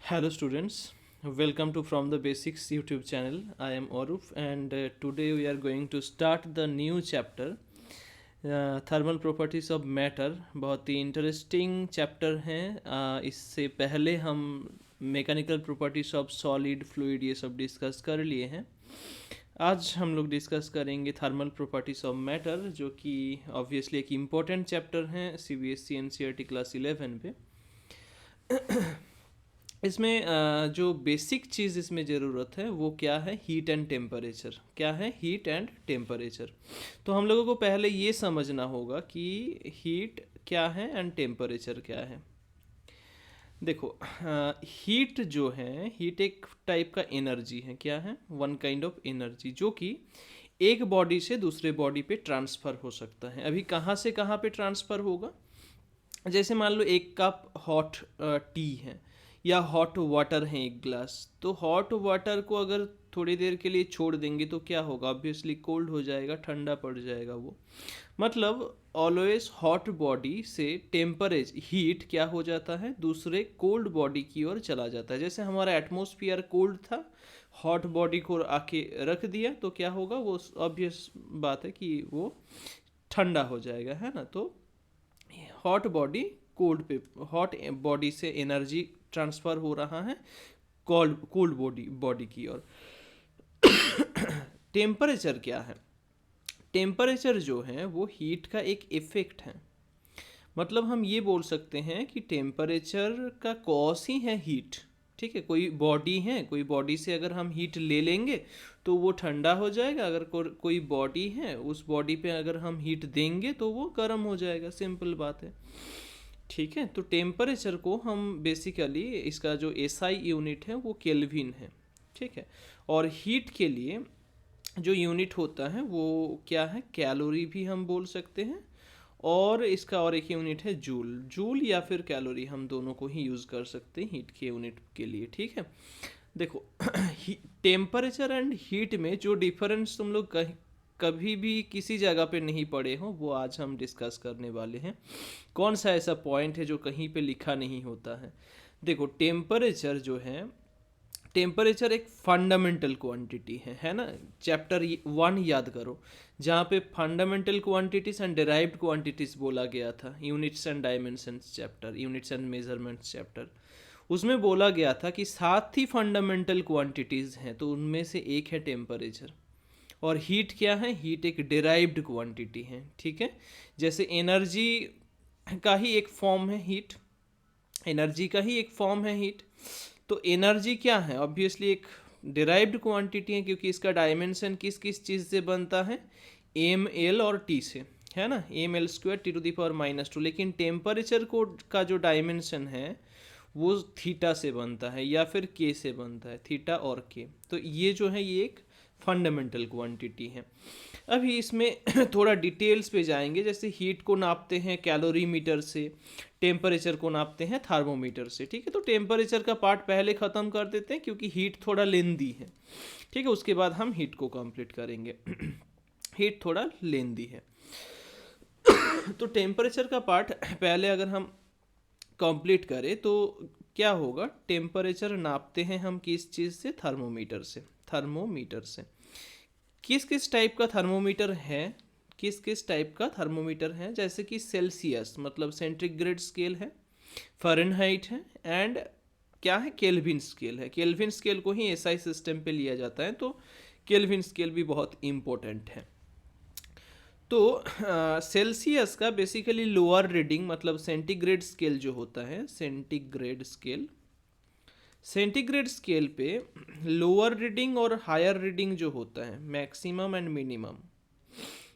Hello, students. Welcome to From the Basics YouTube channel. I am Arup, and today we are going to start the new chapter, Thermal Properties of Matter. बहुत ही interesting chapter हैं. इससे पहले हम mechanical properties of solid fluid ये सब discuss कर लिए हैं. आज हम लोग डिस्कस करेंगे थर्मल प्रॉपर्टीज ऑफ मैटर, जो कि ऑब्वियसली एक इम्पोर्टेंट चैप्टर हैं CBSE NCERT क्लास 11 पे. इसमें जो बेसिक चीज़ इसमें ज़रूरत है वो क्या है, हीट एंड टेम्परेचर. क्या है, हीट एंड टेम्परेचर. तो हम लोगों को पहले ये समझना होगा कि हीट क्या है एंड टेम्परेचर क्या है. देखो, हीट जो है, हीट एक टाइप का एनर्जी है. क्या है, वन काइंड ऑफ एनर्जी, जो कि एक बॉडी से दूसरे बॉडी पे ट्रांसफ़र हो सकता है. अभी कहाँ से कहाँ पे ट्रांसफ़र होगा, जैसे मान लो एक कप हॉट टी है या हॉट वाटर है एक ग्लास. तो हॉट वाटर को अगर थोड़ी देर के लिए छोड़ देंगे तो क्या होगा, ऑब्वियसली कोल्ड हो जाएगा, ठंडा पड़ जाएगा वो. मतलब ऑलवेज हॉट बॉडी से टेम्परेचर हीट क्या हो जाता है, दूसरे कोल्ड बॉडी की ओर चला जाता है. जैसे हमारा एटमॉस्फेयर कोल्ड था, हॉट बॉडी को आके रख दिया तो क्या होगा, वो ऑब्वियस बात है कि वो ठंडा हो जाएगा, है ना. तो हॉट बॉडी कोल्ड पे, हॉट बॉडी से एनर्जी ट्रांसफ़र हो रहा है कोल्ड कोल्ड बॉडी की ओर. टेम्परेचर क्या है, टेम्परेचर जो है वो हीट का एक इफेक्ट है. मतलब हम ये बोल सकते हैं कि टेम्परेचर का कॉज ही है हीट. ठीक है, कोई बॉडी है, कोई बॉडी से अगर हम हीट ले लेंगे तो वो ठंडा हो जाएगा. अगर कोई बॉडी है, उस बॉडी पे अगर हम हीट देंगे तो वो गर्म हो जाएगा. सिंपल बात है. ठीक है, तो टेम्परेचर को हम बेसिकली, इसका जो SI यूनिट है वो केल्विन है. ठीक है, और हीट के लिए जो यूनिट होता है वो क्या है, कैलोरी भी हम बोल सकते हैं. और इसका और एक यूनिट है जूल. जूल या फिर कैलोरी, हम दोनों को ही यूज़ कर सकते हैं हीट के यूनिट के लिए. ठीक है, देखो टेम्परेचर एंड हीट में जो डिफरेंस तुम लोग कभी भी किसी जगह पे नहीं पढ़े हो, वो आज हम डिस्कस करने वाले हैं. कौन सा ऐसा पॉइंट है जो कहीं पे लिखा नहीं होता है. देखो, टेम्परेचर जो है, टेम्परेचर एक फंडामेंटल क्वांटिटी है ना. चैप्टर 1 याद करो, जहाँ पे fundamental quantities and derived quantities बोला गया था. Units and dimensions chapter, units and measurements chapter. उसमें बोला गया था कि 7 ही फंडामेंटल क्वांटिटीज़ हैं, तो उनमें से एक है टेम्परेचर. और हीट क्या है, हीट एक डिराइव्ड क्वांटिटी है. ठीक है, जैसे एनर्जी का ही एक फॉर्म है हीट, एनर्जी का ही एक फॉर्म है हीट. तो एनर्जी क्या है, ऑब्वियसली एक डिराइव्ड क्वांटिटी है, क्योंकि इसका डायमेंशन किस किस चीज़ से बनता है, ml और t से, है ना. ml² T⁻². लेकिन टेम्परेचर को का जो डायमेंशन है वो थीटा से बनता है या फिर k से बनता है, थीटा और k. तो ये जो है ये एक फंडामेंटल क्वांटिटी है. अभी इसमें थोड़ा डिटेल्स पे जाएंगे. जैसे हीट को नापते हैं कैलोरीमीटर से, टेम्परेचर को नापते हैं थर्मोमीटर से. ठीक है, तो टेम्परेचर का पार्ट पहले ख़त्म कर देते हैं क्योंकि हीट थोड़ा लेंदी है. ठीक है, उसके बाद हम हीट को कंप्लीट करेंगे. हीट थोड़ा लेंदी है. तो टेम्परेचर का पार्ट पहले अगर हम कंप्लीट करें तो क्या होगा, टेम्परेचर नापते हैं हम किस चीज़ से, थर्मोमीटर से. थर्मोमीटर से किस किस टाइप का थर्मोमीटर है, किस किस टाइप का थर्मोमीटर है, जैसे कि सेल्सियस मतलब सेंटीग्रेड स्केल है, फ़ारेनहाइट है, एंड क्या है, केल्विन स्केल है. केल्विन स्केल को ही SI सिस्टम पे लिया जाता है, तो केल्विन स्केल भी बहुत इम्पोर्टेंट है. तो सेल्सियस का बेसिकली लोअर रीडिंग, मतलब सेंटीग्रेड स्केल जो होता है, सेंटीग्रेड स्केल, सेंटीग्रेड स्केल पे लोअर रीडिंग और हायर रीडिंग जो होता है, मैक्सिमम एंड मिनिमम.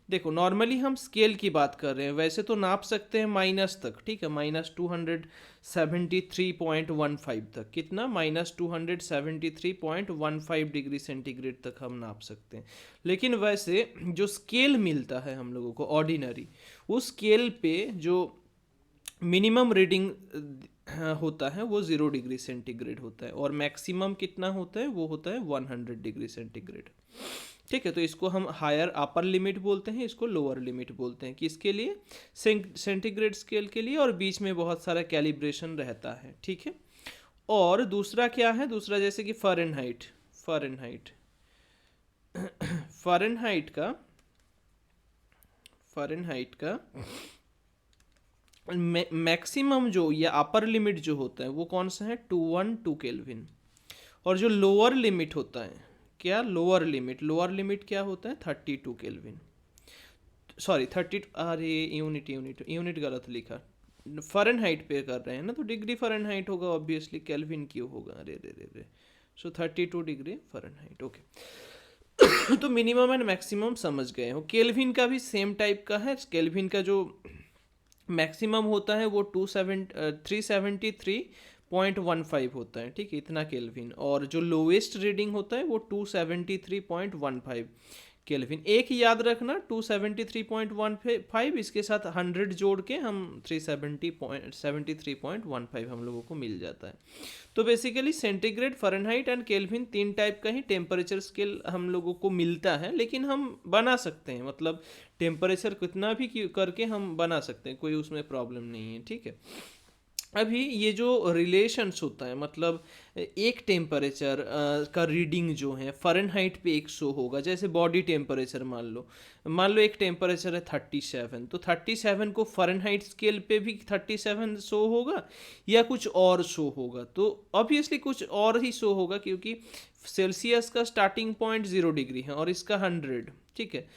देखो, नॉर्मली हम स्केल की बात कर रहे हैं, वैसे तो नाप सकते हैं माइनस तक. ठीक है, -273.15 तक. कितना, -273.15 डिग्री सेंटीग्रेड तक हम नाप सकते हैं. लेकिन वैसे जो स्केल मिलता है हम लोगों को ऑर्डिनरी, उस स्केल पे जो मिनिमम रीडिंग होता है वो 0 डिग्री सेंटीग्रेड होता है, और मैक्सिमम कितना होता है, वो होता है 100 डिग्री सेंटीग्रेड. ठीक है, तो इसको हम हायर अपर लिमिट बोलते हैं, इसको लोअर लिमिट बोलते हैं. किसके लिए, सेंटीग्रेड स्केल के लिए. और बीच में बहुत सारा कैलिब्रेशन रहता है. ठीक है, और दूसरा क्या है, दूसरा जैसे कि फ़ारेनहाइट, फ़ारेनहाइट फ़ारेनहाइट का फ़ारेनहाइट का मैक्सिमम जो या अपर लिमिट जो होता है वो कौन सा है, 212 केल्विन। और जो लोअर लिमिट होता है, क्या लोअर लिमिट, लोअर लिमिट क्या होता है, 32 केल्विन, सॉरी 30, अरे यूनिट यूनिट यूनिट गलत लिखा, फ़ारेनहाइट पे कर रहे हैं ना, तो डिग्री फ़ारेनहाइट होगा ऑब्वियसली, केल्विन क्यों होगा, अरे रे रे रे, सो 32 डिग्री फ़ारेनहाइट, ओके। तो मिनिमम एंड मैक्सिमम समझ गए हो। केल्विन का भी सेम टाइप का है, केल्विन का जो मैक्सिमम होता है वो 373.15 होता है, ठीक है, इतना केल्विन। और जो लोवेस्ट रीडिंग होता है वो 273.15 केल्विन। एक याद रखना, 273.15 इसके साथ 100 जोड़ के हम 373.15 हम लोगों को मिल जाता है। तो basically centigrade, Fahrenheit and kelvin तीन टाइप का ही टेम्परेचर स्केल हम लोगों को मिलता है, लेकिन हम बना सकते हैं, मतलब टेम्परेचर कितना भी करके हम बना सकते हैं, कोई उसमें प्रॉब्लम नहीं है, ठीक है। अभी ये जो रिलेशंस होता है, मतलब एक टेम्परेचर का रीडिंग जो है फ़ारेनहाइट पे 100 होगा, जैसे बॉडी टेम्परेचर मान लो एक टेम्परेचर है 37, तो 37 को फ़ारेनहाइट स्केल पे भी 37 शो होगा या कुछ और शो होगा, तो ऑब्वियसली कुछ और ही शो होगा, क्योंकि सेल्सियस का स्टार्टिंग पॉइंट 0 डिग्री है और इसका 100, ठीक है,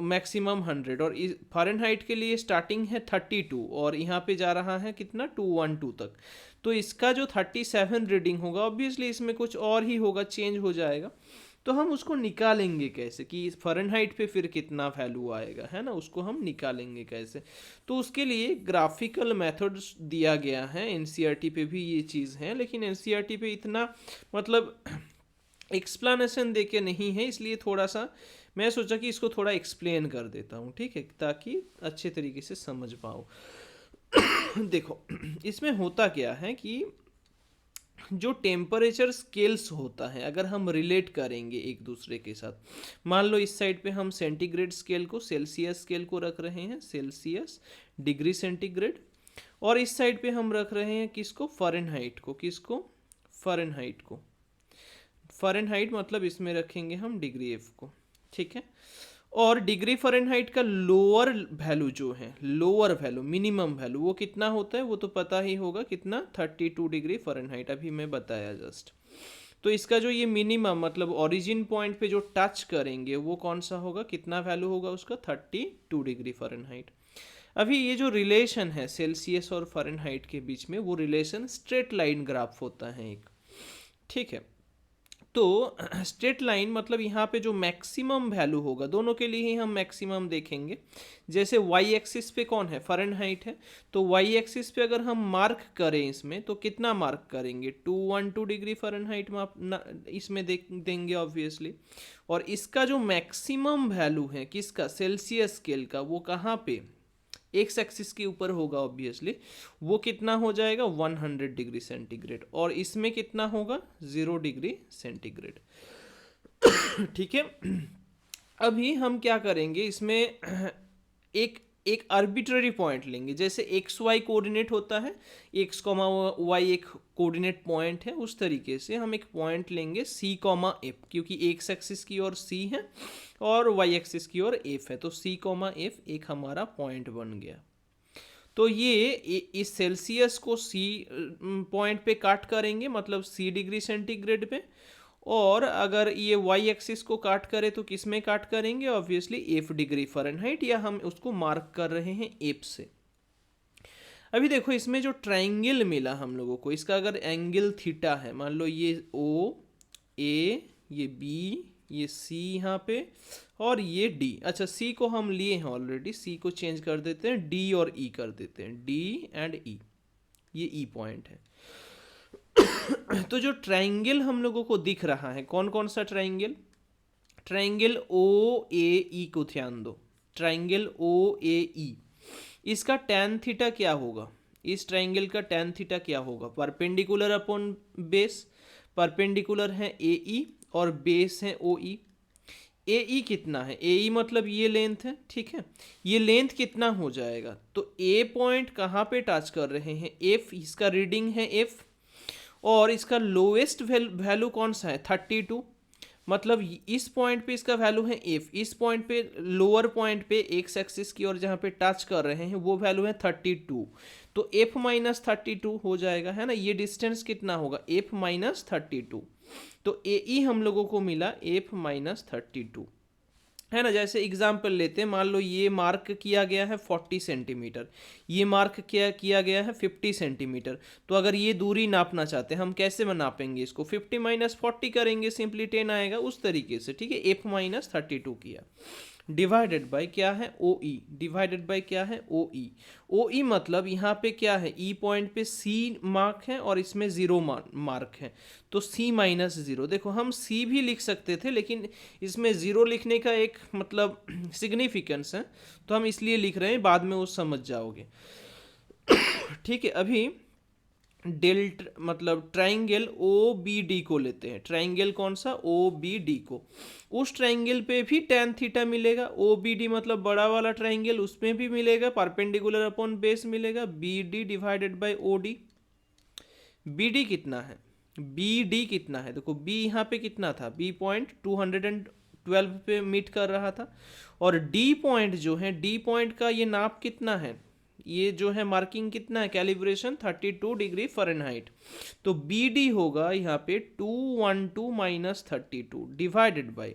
मैक्सिमम 100, और फ़ारेनहाइट के लिए स्टार्टिंग है 32 और यहाँ पे जा रहा है कितना, 212 तक। तो इसका जो 37 रीडिंग होगा ऑब्वियसली इसमें कुछ और ही होगा, चेंज हो जाएगा। तो हम उसको निकालेंगे कैसे कि फ़ारेनहाइट पे फिर कितना वैल्यू आएगा, है ना, उसको हम निकालेंगे कैसे। तो उसके लिए ग्राफिकल मेथड्स दिया गया है, एनसीईआरटी पे भी ये चीज़ है, लेकिन एनसीईआरटी पे इतना मतलब एक्सप्लेनेशन दे के नहीं है, इसलिए थोड़ा सा मैं सोचा कि इसको थोड़ा एक्सप्लेन कर देता हूँ, ठीक है, ताकि अच्छे तरीके से समझ पाओ। देखो, इसमें होता क्या है कि जो टेम्परेचर स्केल्स होता है, अगर हम रिलेट करेंगे एक दूसरे के साथ, मान लो इस साइड पे हम सेंटीग्रेड स्केल को, सेल्सियस स्केल को रख रहे हैं, सेल्सियस डिग्री सेंटीग्रेड, और इस साइड पे हम रख रहे हैं किसको, फ़ारेनहाइट को, किसको, फ़ारेनहाइट को, फ़ारेनहाइट मतलब इसमें रखेंगे हम डिग्री एफ को, ठीक है। और डिग्री फ़ारेनहाइट का लोअर वैल्यू जो है, लोअर वैल्यू, मिनिमम वैल्यू वो कितना होता है, वो तो पता ही होगा कितना, 32 डिग्री फ़ारेनहाइट, अभी मैं बताया जस्ट। तो इसका जो ये मिनिमम मतलब ओरिजिन पॉइंट पे जो टच करेंगे वो कौन सा होगा, कितना वैल्यू होगा उसका, 32 डिग्री फ़ारेनहाइट। अभी ये जो रिलेशन है सेल्सियस और फ़ारेनहाइट के बीच में, वो रिलेशन स्ट्रेट लाइन ग्राफ होता है एक, ठीक है। तो स्ट्रेट लाइन मतलब यहाँ पे जो मैक्सिमम वैल्यू होगा, दोनों के लिए ही हम मैक्सिमम देखेंगे। जैसे वाई एक्सिस पे कौन है, फ़ारेनहाइट है, तो वाई एक्सिस पे अगर हम मार्क करें इसमें, तो कितना मार्क करेंगे, 212 डिग्री फ़ारेनहाइट इसमें देंगे ऑब्वियसली। और इसका जो मैक्सिमम वैल्यू है किसका, सेल्सियस स्केल का, वो कहाँ पे, एक्स एक्सिस के ऊपर होगा ऑब्वियसली, वो कितना हो जाएगा, 100 डिग्री सेंटीग्रेड, और इसमें कितना होगा, 0 डिग्री सेंटीग्रेड, ठीक है। अभी हम क्या करेंगे इसमें, एक एक आर्बिट्ररी पॉइंट लेंगे, जैसे एक्स वाई कोऑर्डिनेट होता है, एक्स कॉमा वाई एक कोऑर्डिनेट पॉइंट है, उस तरीके से हम एक पॉइंट लेंगे सी कॉमा एफ, क्योंकि एक्स एक्सिस की ओर सी है और वाई एक्सिस की ओर एफ है, तो सी कॉमा एफ एक हमारा पॉइंट बन गया। तो ये इस सेल्सियस को सी पॉइंट पे काट करेंगे, मतलब सी डिग्री सेंटीग्रेड पे, और अगर ये वाई एक्सिस को काट करे तो किस में काट करेंगे, ऑब्वियसली एफ डिग्री फ़ारेनहाइट, या हम उसको मार्क कर रहे हैं एफ से। अभी देखो इसमें जो ट्रायंगल मिला हम लोगों को, इसका अगर एंगल थीटा है, मान लो ये ओ ए, ये बी, ये सी यहाँ पे, और ये डी। अच्छा, सी को हम लिए हैं ऑलरेडी, सी को चेंज कर देते हैं, डी और ई कर देते हैं, डी एंड ई, ये ई पॉइंट है। तो जो ट्रायंगल हम लोगों को दिख रहा है, कौन कौन सा ट्रायंगल, ट्रायंगल ओ ए ई को ध्यान दो, ट्रायंगल ओ ए ई, इसका टैन थीटा क्या होगा, इस ट्रायंगल का टैन थीटा क्या होगा, परपेंडिकुलर अपॉन बेस, परपेंडिकुलर है ए ई और बेस है ओ ई। ए ई कितना है, ए ई मतलब ये लेंथ है, ठीक है, ये लेंथ कितना हो जाएगा, तो ए पॉइंट कहाँ पे टच कर रहे हैं, एफ, इसका रीडिंग है एफ, और इसका लोएस्ट वैल्यू कौन सा है 32, मतलब इस पॉइंट पे इसका वैल्यू है एफ, इस पॉइंट पे लोअर पॉइंट पे एक्स एक्सिस की ओर जहाँ पे टच कर रहे हैं वो वैल्यू है 32, तो एफ माइनस 32 हो जाएगा, है ना। ये डिस्टेंस कितना होगा एफ माइनस 32, तो ए ई हम लोगों को मिला एफ माइनस 32, है ना। जैसे एग्जाम्पल लेते हैं, मान लो ये मार्क किया गया है 40 सेंटीमीटर, ये मार्क किया गया है 50 सेंटीमीटर, तो अगर ये दूरी नापना चाहते हैं हम कैसे नापेंगे इसको, 50 माइनस 40 करेंगे, सिंपली 10 आएगा उस तरीके से, ठीक है। एफ माइनस 32 किया, डिवाइडेड बाय क्या है ओ ई, डिवाइडेड बाय क्या है ओ ई। ओ ई मतलब यहाँ पे क्या है, ई पॉइंट पे सी मार्क है और इसमें जीरो मार्क है, तो सी माइनस जीरो। देखो हम सी भी लिख सकते थे लेकिन इसमें जीरो लिखने का एक मतलब सिग्निफिकेंस है, तो हम इसलिए लिख रहे हैं, बाद में वो समझ जाओगे। ठीक है, अभी डेल्ट मतलब ट्राइंगल ओ बी डी को लेते हैं, ट्राइंगल कौन सा ओ बी डी को, उस ट्राइंगल पे भी tan थीटा मिलेगा, ओ बी डी मतलब बड़ा वाला ट्राइंगल, उसमें भी मिलेगा, परपेंडिकुलर अपॉन बेस मिलेगा, B D divided by O D. B D कितना है, बी डी कितना है, देखो बी यहाँ पे कितना था, बी पॉइंट 212 पे मीट कर रहा था, और डी पॉइंट जो है, डी पॉइंट का ये नाप कितना है, ये जो है मार्किंग कितना है, कैलिब्रेशन 32 डिग्री फ़ारेनहाइट, तो बी डी होगा यहाँ पे 212 minus 32 divided by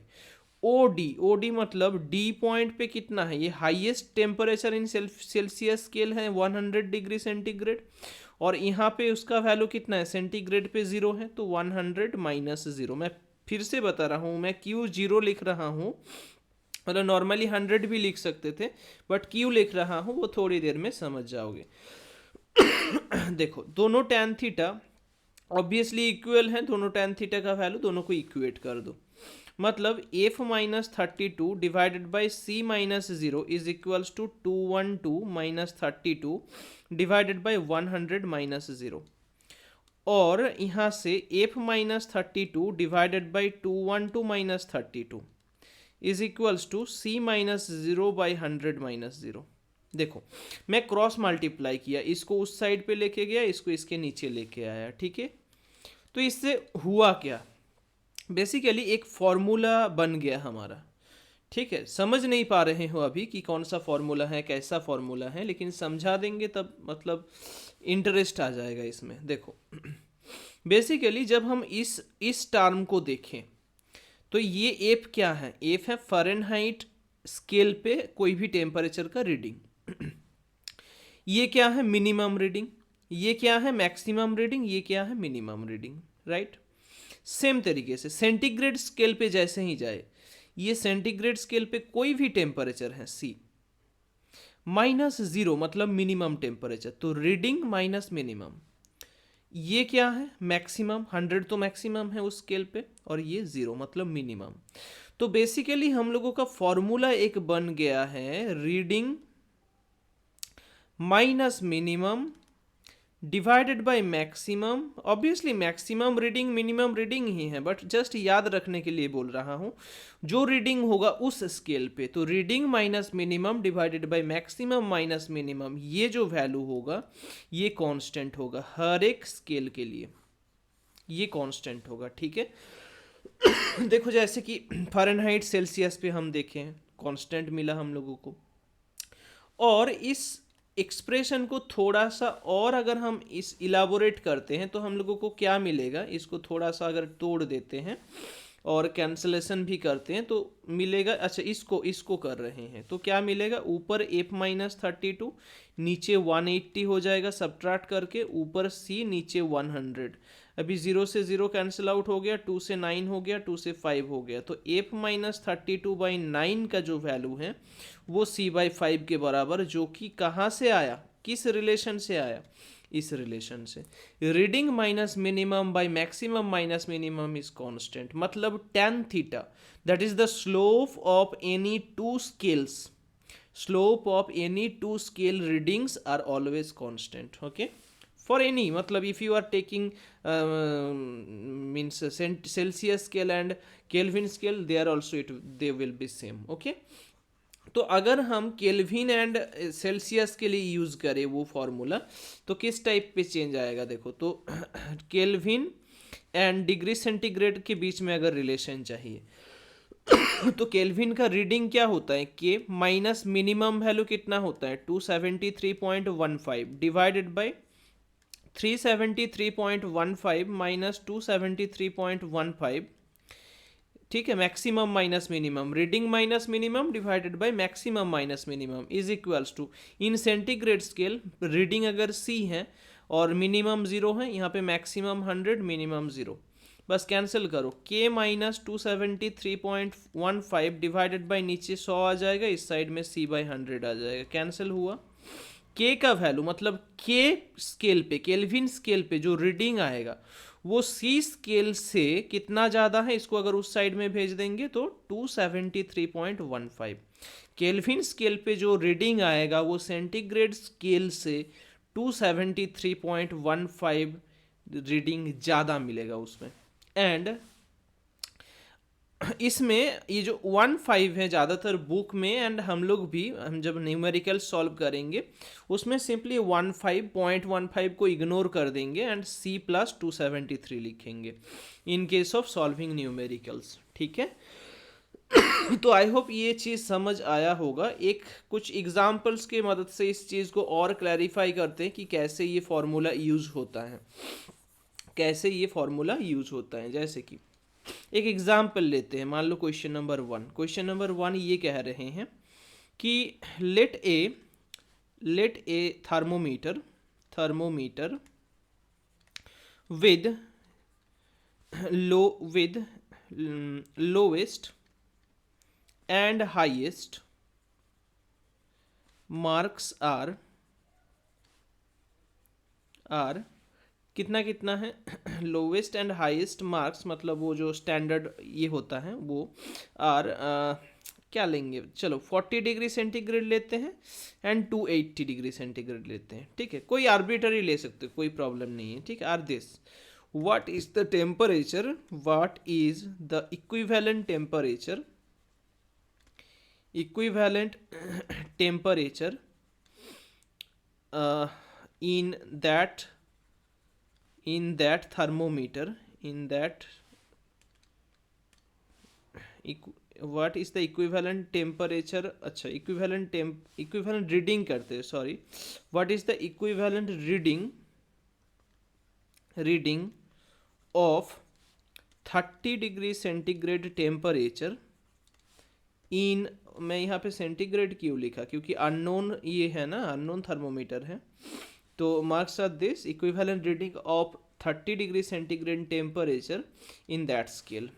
O D. O D मतलब डी पॉइंट पे कितना है, ये highest temperature in Celsius scale है 100 डिग्री सेंटीग्रेड, और यहाँ पे उसका वैल्यू कितना है, सेंटीग्रेड पे जीरो है, तो 100 माइनस जीरो। मैं फिर से बता रहा हूँ, मैं क्यों जीरो लिख रहा हूँ, मतलब नॉर्मली 100 भी लिख सकते थे, बट क्यों लिख रहा हूँ वो थोड़ी देर में समझ जाओगे। देखो दोनों tan थीटा ऑब्वियसली इक्वल है, दोनों tan थीटा का वैल्यू दोनों को इक्वेट कर दो, मतलब F minus 32 divided by C minus zero is equals to 212 minus 32 divided by 100 minus zero, और यहाँ से F minus 32 divided by 212 minus 32 is equals to C minus zero by 100 minus zero. देखो मैं क्रॉस मल्टीप्लाई किया, इसको उस side पे लेके गया, इसको इसके नीचे लेके आया, ठीक है। तो इससे हुआ क्या, बेसिकली एक फॉर्मूला बन गया हमारा, ठीक है। समझ नहीं पा रहे हो अभी कि कौन सा फॉर्मूला है, कैसा फॉर्मूला है, लेकिन समझा देंगे तब मतलब इंटरेस्ट आ जाएगा इसमें। देखो बेसिकली जब हम इस टर्म को देखें तो ये एफ क्या है, एफ है फ़ारेनहाइट स्केल पे कोई भी टेम्परेचर का रीडिंग। ये क्या है मिनिमम रीडिंग, ये क्या है मैक्सिमम रीडिंग, ये क्या है मिनिमम रीडिंग, राइट। सेम तरीके से सेंटीग्रेड स्केल पे जैसे ही जाए, ये सेंटीग्रेड स्केल पे कोई भी टेम्परेचर है सी, माइनस जीरो मतलब मिनिमम टेम्परेचर, तो रीडिंग माइनस मिनिमम, ये क्या है मैक्सिमम, 100 तो मैक्सिमम है उस स्केल पे, और ये जीरो मतलब मिनिमम। तो बेसिकली हम लोगों का फॉर्मूला एक बन गया है, reading minus minimum divided by maximum. Obviously maximum reading minimum reading ही है, बट जस्ट याद रखने के लिए बोल रहा हूँ, जो रीडिंग होगा उस स्केल पे, तो reading minus minimum divided by maximum minus minimum, ये जो वैल्यू होगा ये कांस्टेंट होगा हर एक स्केल के लिए, ये कांस्टेंट होगा, ठीक है। देखो जैसे कि फ़ारेनहाइट सेल्सियस पे हम देखें कांस्टेंट मिला हम लोगों को, और इस एक्सप्रेशन को थोड़ा सा और अगर हम इस इलाबोरेट करते हैं तो हम लोगों को क्या मिलेगा, इसको थोड़ा सा अगर तोड़ देते हैं और कैंसलेशन भी करते हैं तो मिलेगा, अच्छा इसको कर रहे हैं तो क्या मिलेगा, ऊपर एफ माइनस 32, नीचे 180 हो जाएगा सब्ट्रैक्ट करके, ऊपर सी नीचे 100, अभी 0 से 0 कैंसिल आउट हो गया, 2 से 9 हो गया, 2 से 5 हो गया, तो एफ माइनस 32 बाई 9 का जो वैल्यू है वो सी बाई 5 के बराबर, जो कि कहाँ से आया, किस रिलेशन से आया, इस रिलेशन से। Reading minus minimum by maximum minus minimum is constant, मतलब tan theta that is the slope of any two scales, slope of any two scale readings are always constant, okay, for any, मतलब if you are taking means Celsius scale and Kelvin scale, they are also it they will be same, okay. तो अगर हम kelvin and Celsius के लिए use करें वो formula, तो किस टाइप पे चेंज आएगा देखो। तो केल्विन एंड डिग्री सेंटीग्रेड के बीच में अगर रिलेशन चाहिए तो केल्विन का रीडिंग क्या होता है, के माइनस मिनिमम वैल्यू कितना होता है 273.15 डिवाइडेड बाई 373.15 माइनस 273.15, ठीक है, maximum minus minimum, reading minus minimum divided by maximum minus minimum is equals to, in centigrade scale reading अगर सी है और मिनिमम 0 है, यहाँ पे मैक्सिमम 100 मिनिमम 0, बस कैंसिल करो, के माइनस 273.15 डिवाइडेड बाई नीचे 100 आ जाएगा, इस साइड में सी बाई 100 आ जाएगा, कैंसिल हुआ। के का वैल्यू मतलब के स्केल पे, केल्विन स्केल पे जो रीडिंग आएगा वो सी स्केल से कितना ज़्यादा है, इसको अगर उस साइड में भेज देंगे तो 273.15। केल्विन स्केल पे जो रीडिंग आएगा वो सेंटीग्रेड स्केल से 273.15 रीडिंग ज़्यादा मिलेगा उसमें। एंड इसमें ये जो 15 है ज़्यादातर बुक में, एंड हम लोग भी, हम जब न्यूमेरिकल सॉल्व करेंगे उसमें सिंपली 15.15 को इग्नोर कर देंगे एंड सी प्लस 273 लिखेंगे in case of solving numericals, ठीक है। तो आई होप ये चीज़ समझ आया होगा। एक कुछ एग्जाम्पल्स के मदद से इस चीज़ को और क्लैरिफाई करते हैं कि कैसे ये फॉर्मूला यूज़ होता है, कैसे ये फॉर्मूला यूज़ होता है। जैसे कि एक एग्जाम्पल लेते हैं, मान लो क्वेश्चन नंबर 1। क्वेश्चन नंबर 1 ये कह रहे हैं कि let a thermometer with lowest and highest marks are कितना कितना है लोवेस्ट एंड हाईएस्ट मार्क्स, मतलब वो जो स्टैंडर्ड ये होता है वो आर क्या लेंगे, चलो 40 डिग्री सेंटीग्रेड लेते हैं एंड 280 डिग्री सेंटीग्रेड लेते हैं, ठीक है, कोई आर्बिट्ररी ले सकते हो, कोई प्रॉब्लम नहीं है, ठीक है। Are this what is the temperature, what is the equivalent temperature in that thermometer, what is the equivalent temperature, अच्छा equivalent reading करते हैं, sorry, what is the equivalent reading of 30 degree centigrade temperature इन, मैं यहाँ पे centigrade क्यों लिखा, क्योंकि unknown ये है ना, अननोन थर्मोमीटर है, तो marks are this equivalent reading of 30 degree centigrade temperature in that scale.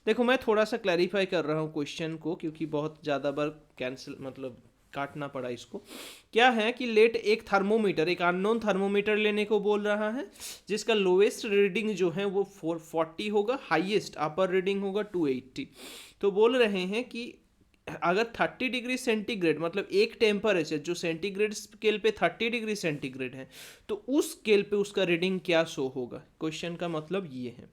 देखो मैं थोड़ा सा क्लैरिफाई कर रहा हूँ क्वेश्चन को, क्योंकि बहुत ज़्यादा बार कैंसिल मतलब काटना पड़ा इसको। क्या है कि लेट एक थर्मोमीटर, एक अननोन थर्मोमीटर लेने को बोल रहा है, जिसका लोएस्ट रीडिंग जो है वो 440 होगा, हाईएस्ट अपर रीडिंग होगा 280। तो बोल रहे हैं कि अगर 30 डिग्री सेंटीग्रेड मतलब एक टेम्परेचर जो सेंटीग्रेड स्केल पे 30 डिग्री सेंटीग्रेड है, तो उस स्केल पे उसका रीडिंग क्या शो होगा, क्वेश्चन का मतलब ये है,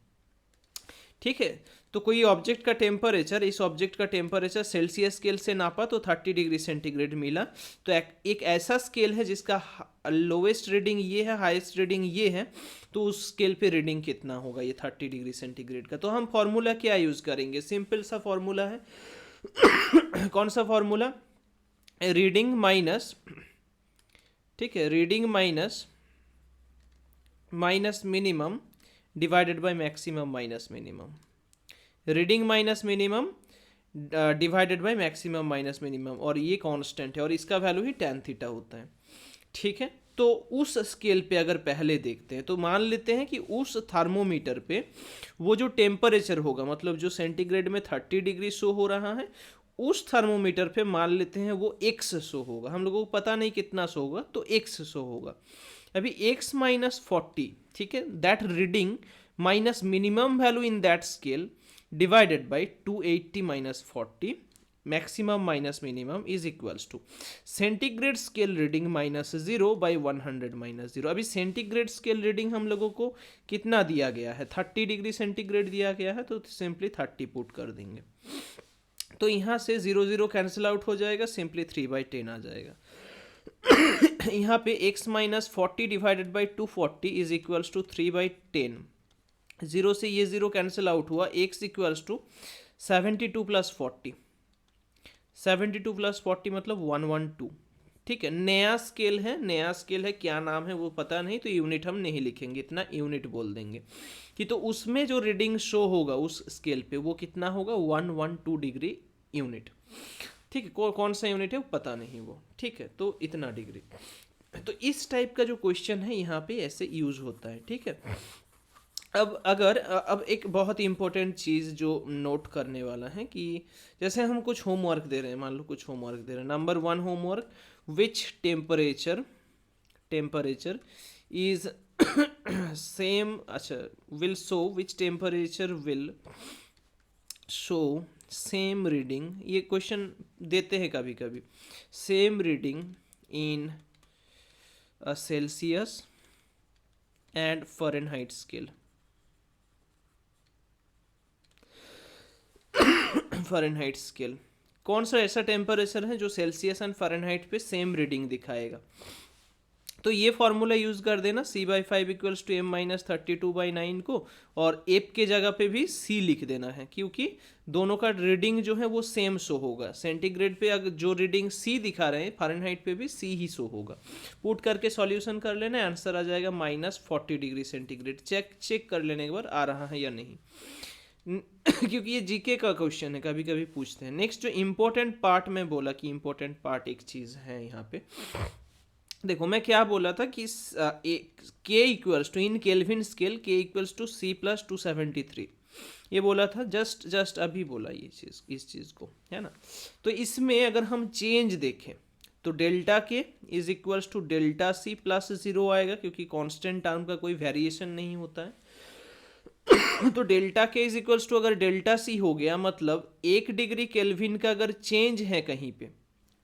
ठीक है। तो कोई ऑब्जेक्ट का टेम्परेचर, इस ऑब्जेक्ट का टेम्परेचर सेल्सियस स्केल से नापा तो 30 डिग्री सेंटीग्रेड मिला, तो एक ऐसा स्केल है जिसका लोवेस्ट रीडिंग ये है, हाईएस्ट रीडिंग ये है, तो उस स्केल पे रीडिंग कितना होगा ये 30 डिग्री सेंटीग्रेड का। तो हम फॉर्मूला क्या यूज़ करेंगे, सिंपल सा फॉर्मूला है कौन सा फॉर्मूला, रीडिंग माइनस, ठीक है, reading minus minimum divided by maximum minus minimum, reading minus minimum divided by maximum minus minimum, और ये कांस्टेंट है और इसका वैल्यू ही tan थीटा होता है, ठीक है। तो उस स्केल पे अगर पहले देखते हैं तो मान लेते हैं कि उस थर्मोमीटर पे वो जो टेम्परेचर होगा, मतलब जो सेंटीग्रेड में 30 डिग्री शो हो रहा है, उस थर्मोमीटर पे मान लेते हैं वो x शो होगा, हम लोगों को पता नहीं कितना शो होगा, तो x शो होगा। अभी x माइनस 40, ठीक है, that reading minus minimum value in that scale divided by 280 minus 40 maximum minus minimum is equals to centigrade scale reading minus 0 by 100 minus 0। अभी सेंटीग्रेड स्केल रीडिंग हम लोगों को कितना दिया गया है, 30 डिग्री सेंटीग्रेड दिया गया है, तो सिंपली 30 पुट कर देंगे। तो यहाँ से 0 0 कैंसिल आउट हो जाएगा, सिंपली 3/10 आ जाएगा। यहाँ पे x minus 40 divided by 240 is equals to 3/10। 0 से ये 0 कैंसिल आउट हुआ, x equals to 72 plus 40, 72 plus 40 मतलब 112। ठीक है, नया स्केल है, नया स्केल है, क्या नाम है वो पता नहीं, तो यूनिट हम नहीं लिखेंगे, इतना यूनिट बोल देंगे कि तो उसमें जो रीडिंग शो होगा उस स्केल पे वो कितना होगा, 112 डिग्री यूनिट। ठीक है, कौन सा यूनिट है वो पता नहीं वो। ठीक है, तो इतना डिग्री। तो इस टाइप का जो क्वेश्चन है यहाँ पे ऐसे यूज होता है। ठीक है, अब एक बहुत इंपॉर्टेंट चीज़ जो नोट करने वाला है कि जैसे हम कुछ होमवर्क दे रहे हैं, मान लो कुछ होमवर्क दे रहे हैं। Number 1 homework, which temperature is same, अच्छा, will show, which temperature will show same reading, ये क्वेश्चन देते हैं कभी कभी, same reading in Celsius and Fahrenheit scale. Fahrenheit scale, कौन सा ऐसा टेम्परेचर है जो सेल्सियस एंड फ़ारेनहाइट पे सेम रीडिंग दिखाएगा। तो ये फॉर्मूला यूज़ कर देना, c/5 equals to m minus 32/9 को, और एप के जगह पे भी c लिख देना है, क्योंकि दोनों का रीडिंग जो है वो सेम शो होगा। सेंटीग्रेड पे अगर जो रीडिंग c दिखा रहे हैं, फ़ारेनहाइट पे भी c ही शो होगा। पुट करके सॉल्यूशन कर लेना, आंसर आ जाएगा -40 डिग्री सेंटीग्रेड। चेक कर लेने के बाद आ रहा है या नहीं, क्योंकि ये जीके का क्वेश्चन है, कभी कभी पूछते हैं। नेक्स्ट जो इम्पोर्टेंट पार्ट में बोला कि इम्पोर्टेंट पार्ट एक चीज़ है यहाँ पे, देखो मैं क्या बोला था कि K equals to, in Kelvin scale K equals to c plus 273, ये बोला था, जस्ट अभी बोला ये चीज़, इस चीज़ को, है ना। तो इसमें अगर हम चेंज देखें तो delta K is equals to delta c plus 0 आएगा, क्योंकि कांस्टेंट टर्म का कोई वेरिएशन नहीं होता है। तो delta K is equals to, अगर डेल्टा सी हो गया मतलब 1 डिग्री केल्विन का अगर चेंज है कहीं पे,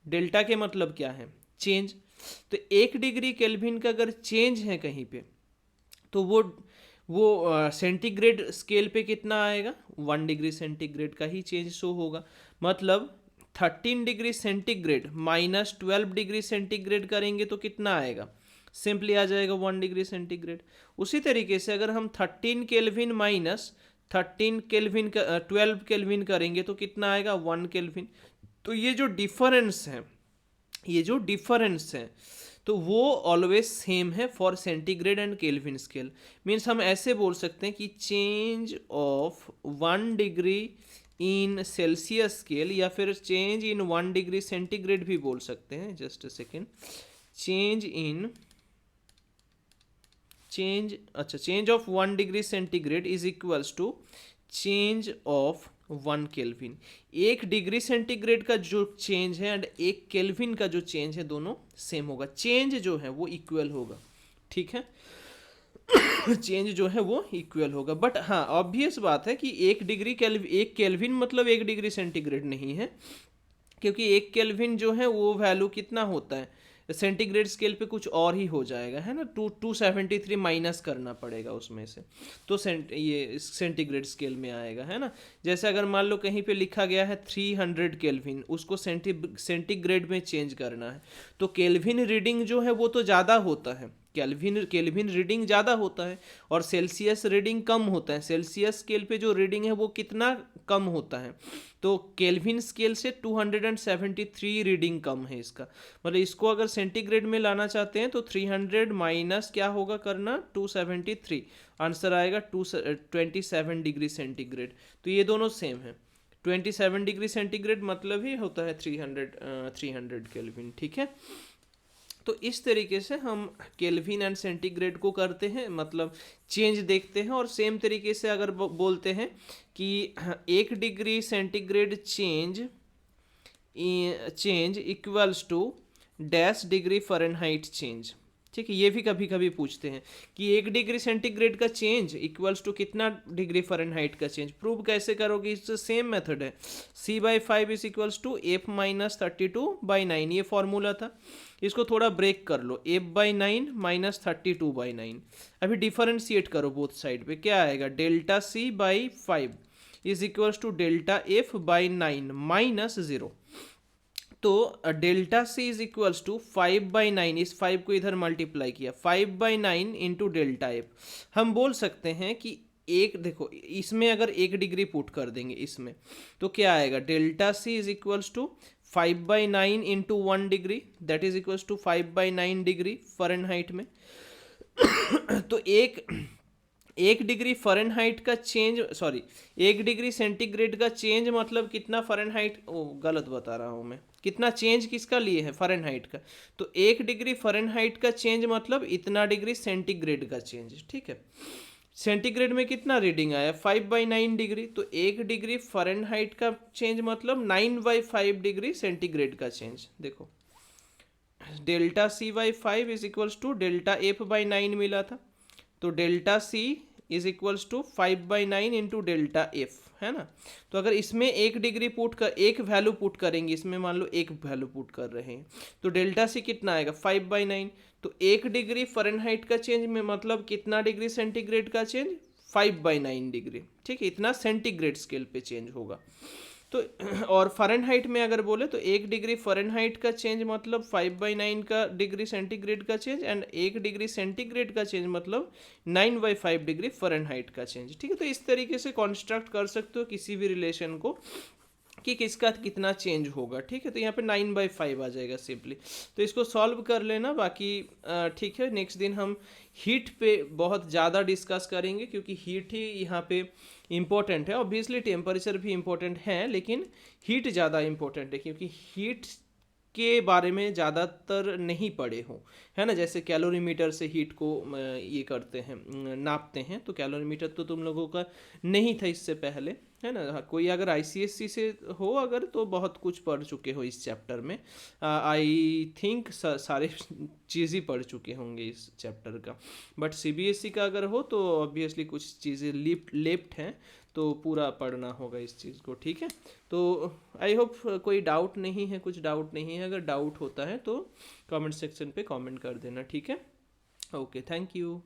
डेल्टा के मतलब क्या है, चेंज। तो 1 डिग्री केल्विन का अगर चेंज है कहीं पे, तो वो सेंटीग्रेड स्केल पे कितना आएगा, 1 डिग्री सेंटीग्रेड का ही चेंज शो होगा। मतलब 13 degree centigrade minus 12 degree centigrade करेंगे तो कितना आएगा, सिंपली आ जाएगा 1 डिग्री सेंटीग्रेड। उसी तरीके से अगर हम 13 केल्विन माइनस 13 केल्विन का 12 केल्विन करेंगे तो कितना आएगा, 1 केल्विन। तो ये जो डिफरेंस है तो वो ऑलवेज सेम है for centigrade and Kelvin scale. Means हम ऐसे बोल सकते हैं कि change of 1 degree in Celsius scale, या फिर चेंज इन 1 डिग्री सेंटीग्रेड भी बोल सकते हैं। Just a second, change of 1 degree centigrade is equals to change of 1 Kelvin. 1 degree centigrade का जो चेंज है एंड 1 केल्विन का जो चेंज है दोनों सेम होगा, चेंज जो है वो इक्वल होगा। ठीक है, चेंज जो है वो इक्वल होगा। बट हाँ, ऑब्वियस बात है कि 1 केल्विन मतलब 1 डिग्री सेंटीग्रेड नहीं है, क्योंकि 1 केल्विन जो है वो वैल्यू कितना होता है सेंटीग्रेड स्केल पे, कुछ और ही हो जाएगा, है ना। 273 माइनस करना पड़ेगा उसमें से, तो ये सेंटीग्रेड स्केल में आएगा, है ना। जैसे अगर मान लो कहीं पे लिखा गया है 300 केल्विन, उसको सेंटीग्रेड में चेंज करना है, तो केल्विन रीडिंग जो है वो तो ज़्यादा होता है, केल्विन रीडिंग ज़्यादा होता है और सेल्सियस रीडिंग कम होता है। सेल्सियस स्केल पे जो रीडिंग है वो कितना कम होता है, तो केल्विन स्केल से 273 रीडिंग कम है इसका। मतलब इसको अगर सेंटीग्रेड में लाना चाहते हैं तो 300 माइनस क्या होगा करना, 273, आंसर आएगा 27 डिग्री सेंटीग्रेड। तो ये दोनों सेम है, 27 डिग्री सेंटीग्रेड मतलब ही होता है 300 केल्विन। ठीक है, तो इस तरीके से हम केल्विन एंड सेंटीग्रेड को करते हैं, मतलब चेंज देखते हैं। और सेम तरीके से अगर बोलते हैं कि 1 degree centigrade change equals to dash degree Fahrenheit change. ठीक है, ये भी कभी कभी पूछते हैं कि 1 डिग्री सेंटीग्रेड का चेंज इक्वल्स टू कितना डिग्री फ़ारेनहाइट का चेंज। प्रूव कैसे करोगे, इससे सेम मेथड है, c/5 is equals to f minus 32/9, ये फॉर्मूला था। इसको थोड़ा ब्रेक कर लो, f/9 माइनस 32/9। अभी डिफरेंशिएट करो बोथ साइड पे, क्या आएगा, delta c/5 is equals to delta F by 9 minus 0। तो delta C is equals to 5/9, इस 5 को इधर मल्टीप्लाई किया, 5/9 इंटू डेल्टा एफ। हम बोल सकते हैं कि एक, देखो इसमें अगर 1 डिग्री पुट कर देंगे इसमें, तो क्या आएगा, delta C is equals to 5/9 into 1 degree, that is equals to 5/9 degree Fahrenheit में। तो 1 डिग्री फ़ारेनहाइट का चेंज, सॉरी 1 डिग्री सेंटीग्रेड का चेंज मतलब कितना फ़ारेनहाइट, ओ गलत बता रहा हूँ मैं, कितना चेंज किसका लिए है, फ़ारेनहाइट का। तो 1 डिग्री फ़ारेनहाइट का चेंज मतलब इतना डिग्री सेंटीग्रेड का चेंज, ठीक है। सेंटीग्रेड में कितना रीडिंग आया, 5/9 डिग्री, तो 1 डिग्री फ़ारेनहाइट का चेंज मतलब 9/5 डिग्री सेंटीग्रेड का चेंज। देखो delta C by 5 is equals to delta F by 9 मिला था, तो delta C is equals to 5/9 into delta F, है ना। तो अगर इसमें 1 डिग्री पुट कर, एक वैल्यू पुट करेंगे, इसमें मान लो एक वैल्यू पुट कर रहे हैं, तो डेल्टा सी कितना आएगा, 5/9। तो 1 डिग्री फ़ारेनहाइट का चेंज में मतलब कितना डिग्री सेंटीग्रेड का चेंज, 5/9 डिग्री, ठीक है, इतना सेंटीग्रेड स्केल पे चेंज होगा। तो और फ़ारेनहाइट में अगर बोले तो 1 डिग्री फ़ारेनहाइट का चेंज मतलब 5/9 का डिग्री सेंटीग्रेड का चेंज, एंड 1 डिग्री सेंटीग्रेड का चेंज मतलब 9/5 डिग्री फ़ारेनहाइट का चेंज, ठीक है। तो इस तरीके से कॉन्स्ट्रक्ट कर सकते हो किसी भी रिलेशन को कि किसका कितना चेंज होगा, ठीक है। तो यहाँ पे 9/5 आ जाएगा सिंपली, तो इसको सॉल्व कर लेना। बाकी ठीक है, नेक्स्ट दिन हम हीट पे बहुत ज़्यादा डिस्कस करेंगे, क्योंकि हीट ही यहाँ पे इम्पोर्टेंट है। ऑब्वियसली टेम्परेचर भी इम्पोर्टेंट है, लेकिन हीट ज़्यादा इम्पोर्टेंट है, क्योंकि हीट के बारे में ज़्यादातर नहीं पढ़े हो, है ना। जैसे कैलोरीमीटर से हीट को ये करते हैं, नापते हैं, तो कैलोरीमीटर तो तुम लोगों का नहीं था इससे पहले, है ना। हाँ, कोई अगर आईसीएससी से हो अगर, तो बहुत कुछ पढ़ चुके हो इस चैप्टर में, आई थिंक सारे चीज़ ही पढ़ चुके होंगे इस चैप्टर का। बट सीबीएसई का अगर हो तो ऑब्वियसली कुछ चीज़ें लेफ्ट हैं, तो पूरा पढ़ना होगा इस चीज़ को, ठीक है। तो आई होप कोई डाउट नहीं है, कुछ डाउट नहीं है, अगर डाउट होता है तो कमेंट सेक्शन पे कमेंट कर देना, ठीक है। Okay, thank you.